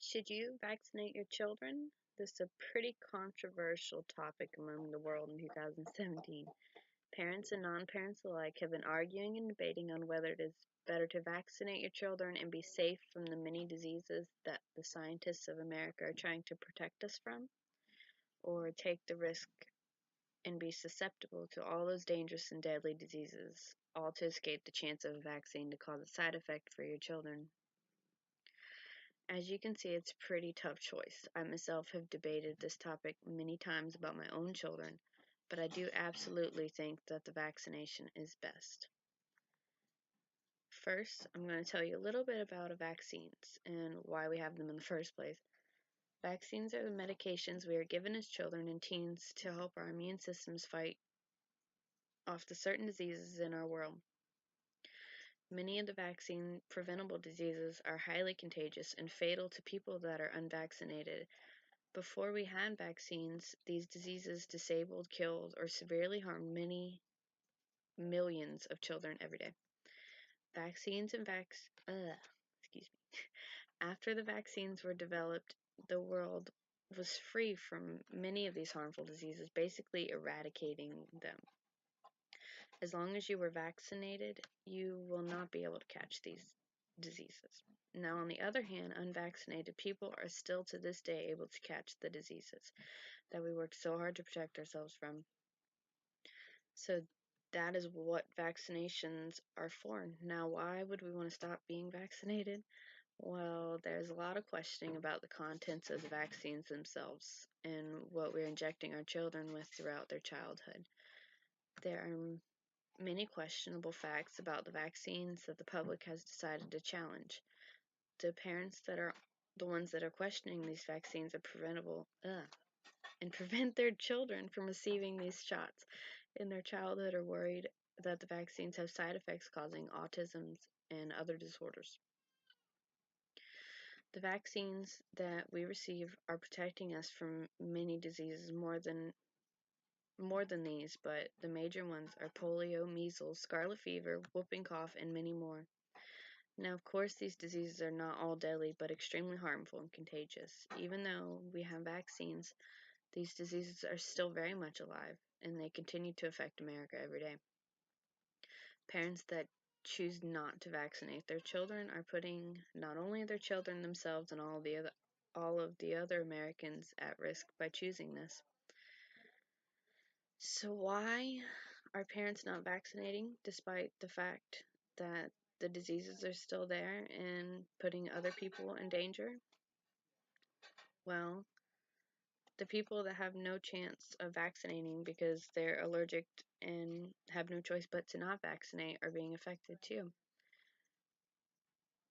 Should you vaccinate your children? This is a pretty controversial topic among the world in 2017. Parents and non parents alike have been arguing and debating on whether it is better to vaccinate your children and be safe from the many diseases that the scientists of America are trying to protect us from, or take the risk and be susceptible to all those dangerous and deadly diseases, all to escape the chance of a vaccine to cause a side effect for your children. As you can see, it's a pretty tough choice. I myself have debated this topic many times about my own children, but I do absolutely think that the vaccination is best. First, I'm going to tell you a little bit about vaccines and why we have them in the first place. Vaccines are the medications we are given as children and teens to help our immune systems fight off the certain diseases in our world. Many of the vaccine preventable diseases are highly contagious and fatal to people that are unvaccinated. Before we had vaccines, these diseases disabled, killed, or severely harmed many millions of children every day. Vaccines and excuse me. After the vaccines were developed, the world was free from many of these harmful diseases, basically eradicating them. As long as you were vaccinated, you will not be able to catch these diseases. Now, on the other hand, unvaccinated people are still to this day able to catch the diseases that we worked so hard to protect ourselves from. So that is what vaccinations are for. Now, why would we want to stop being vaccinated? Well, there's a lot of questioning about the contents of the vaccines themselves and what we're injecting our children with throughout their childhood. There are many questionable facts about the vaccines that the public has decided to challenge. The parents that are the ones that are questioning these vaccines are preventable and prevent their children from receiving these shots in their childhood are worried that the vaccines have side effects causing autism and other disorders. The vaccines that we receive are protecting us from many diseases more than these, but the major ones are polio, measles, scarlet fever, whooping cough, and many more. Now, of course, these diseases are not all deadly, but extremely harmful and contagious. Even though we have vaccines, these diseases are still very much alive, and they continue to affect America every day. Parents that choose not to vaccinate their children are putting not only their children, themselves, and all of the other Americans at risk by choosing this. So why are parents not vaccinating despite the fact that the diseases are still there and putting other people in danger? Well, the people that have no chance of vaccinating because they're allergic and have no choice but to not vaccinate are being affected too.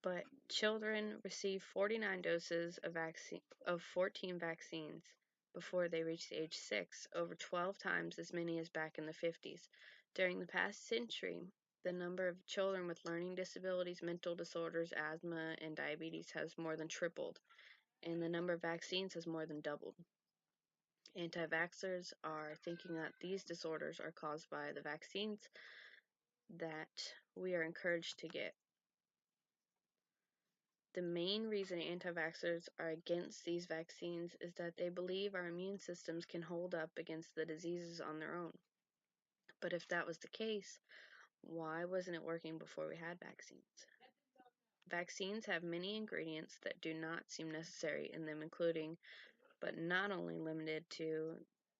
But children receive 49 doses of 14 vaccines before they reach the age 6, over 12 times as many as back in the 50s. During the past century, the number of children with learning disabilities, mental disorders, asthma, and diabetes has more than tripled, and the number of vaccines has more than doubled. Anti-vaxxers are thinking that these disorders are caused by the vaccines that we are encouraged to get. The main reason anti-vaxxers are against these vaccines is that they believe our immune systems can hold up against the diseases on their own. But if that was the case, why wasn't it working before we had vaccines? Vaccines have many ingredients that do not seem necessary in them, including, but not only limited to,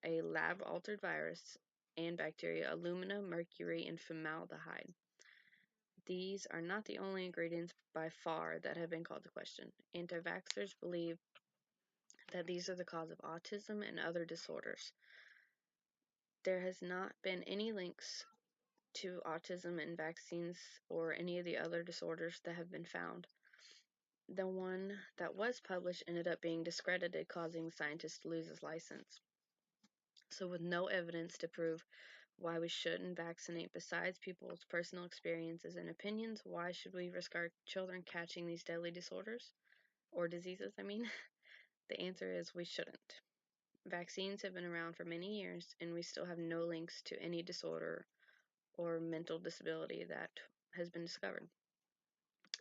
a lab-altered virus and bacteria, aluminum, mercury, and formaldehyde. These are not the only ingredients by far that have been called to question. Anti-vaxxers believe that these are the cause of autism and other disorders. There has not been any links to autism and vaccines or any of the other disorders that have been found. The one that was published ended up being discredited, causing scientists to lose his license. So with no evidence to prove why we shouldn't vaccinate besides people's personal experiences and opinions, why should we risk our children catching these deadly disorders? Or diseases, I mean? The answer is we shouldn't. Vaccines have been around for many years, and we still have no links to any disorder or mental disability that has been discovered.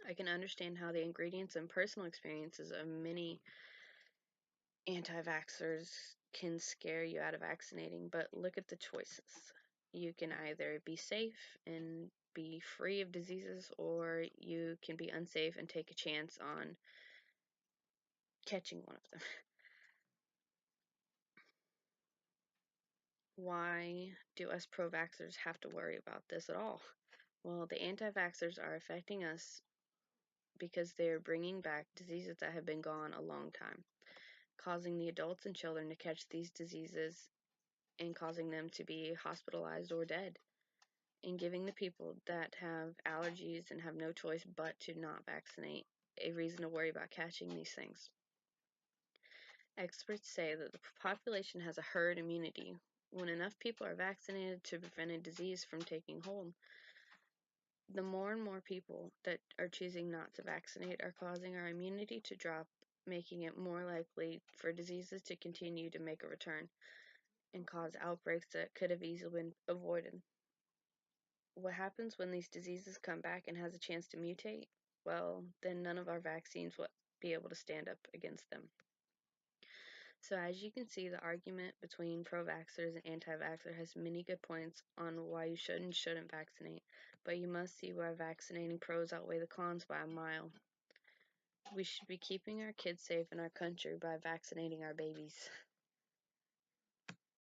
I can understand how the ingredients and personal experiences of many anti-vaxxers can scare you out of vaccinating, but look at the choices. You can either be safe and be free of diseases, or you can be unsafe and take a chance on catching one of them. Why do us pro-vaxxers have to worry about this at all? Well, the anti-vaxxers are affecting us because they're bringing back diseases that have been gone a long time, causing the adults and children to catch these diseases and causing them to be hospitalized or dead, and giving the people that have allergies and have no choice but to not vaccinate a reason to worry about catching these things. Experts say that the population has a herd immunity. When enough people are vaccinated to prevent a disease from taking hold, the more and more people that are choosing not to vaccinate are causing our immunity to drop, making it more likely for diseases to continue to make a return and cause outbreaks that could have easily been avoided. What happens when these diseases come back and has a chance to mutate? Well, then none of our vaccines will be able to stand up against them. So as you can see, the argument between pro-vaxxers and anti-vaxxer has many good points on why you should and shouldn't vaccinate, but you must see why vaccinating pros outweigh the cons by a mile. We should be keeping our kids safe in our country by vaccinating our babies.